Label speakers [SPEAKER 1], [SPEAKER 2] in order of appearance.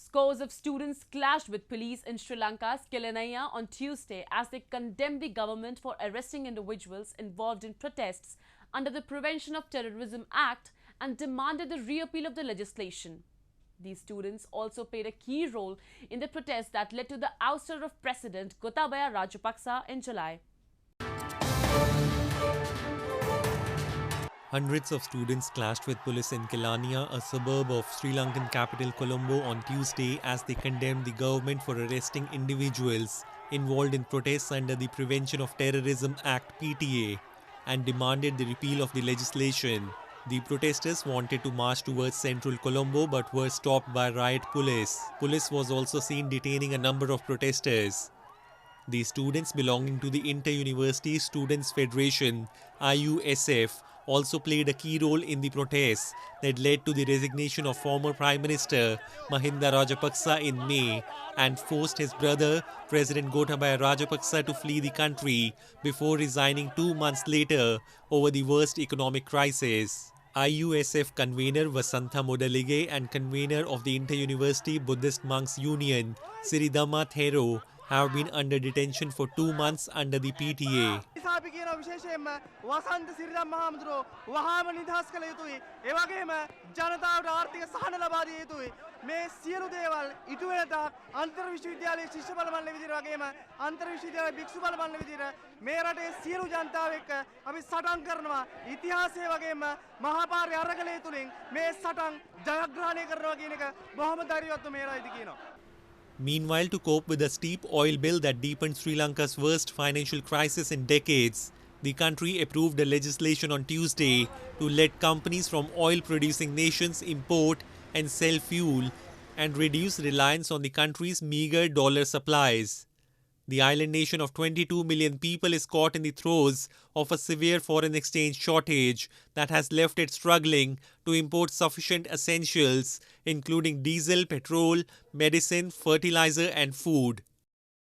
[SPEAKER 1] Scores of students clashed with police in Sri Lanka's Kelaniya on Tuesday as they condemned the government for arresting individuals involved in protests under the Prevention of Terrorism Act and demanded the repeal of the legislation. These students also played a key role in the protests that led to the ouster of President Gotabaya Rajapaksa in July.
[SPEAKER 2] Hundreds of students clashed with police in Kelaniya, a suburb of Sri Lankan capital Colombo, on Tuesday as they condemned the government for arresting individuals involved in protests under the Prevention of Terrorism Act (PTA) and demanded the repeal of the legislation. The protesters wanted to march towards central Colombo but were stopped by riot police. Police was also seen detaining a number of protesters. The students belonging to the Inter-University Students' Federation (IUSF) also played a key role in the protests that led to the resignation of former Prime Minister Mahinda Rajapaksa in May and forced his brother, President Gotabaya Rajapaksa, to flee the country before resigning 2 months later over the worst economic crisis. IUSF convener Vasantha Modalige and convener of the Inter-University Buddhist Monks Union, Sri Thero, have been under detention for 2 months under the PTA. Meanwhile, to cope with a steep oil bill that deepened Sri Lanka's worst financial crisis in decades, the country approved a legislation on Tuesday to let companies from oil-producing nations import and sell fuel and reduce reliance on the country's meager dollar supplies. The island nation of 22 million people is caught in the throes of a severe foreign exchange shortage that has left it struggling to import sufficient essentials, including diesel, petrol, medicine, fertilizer, and food.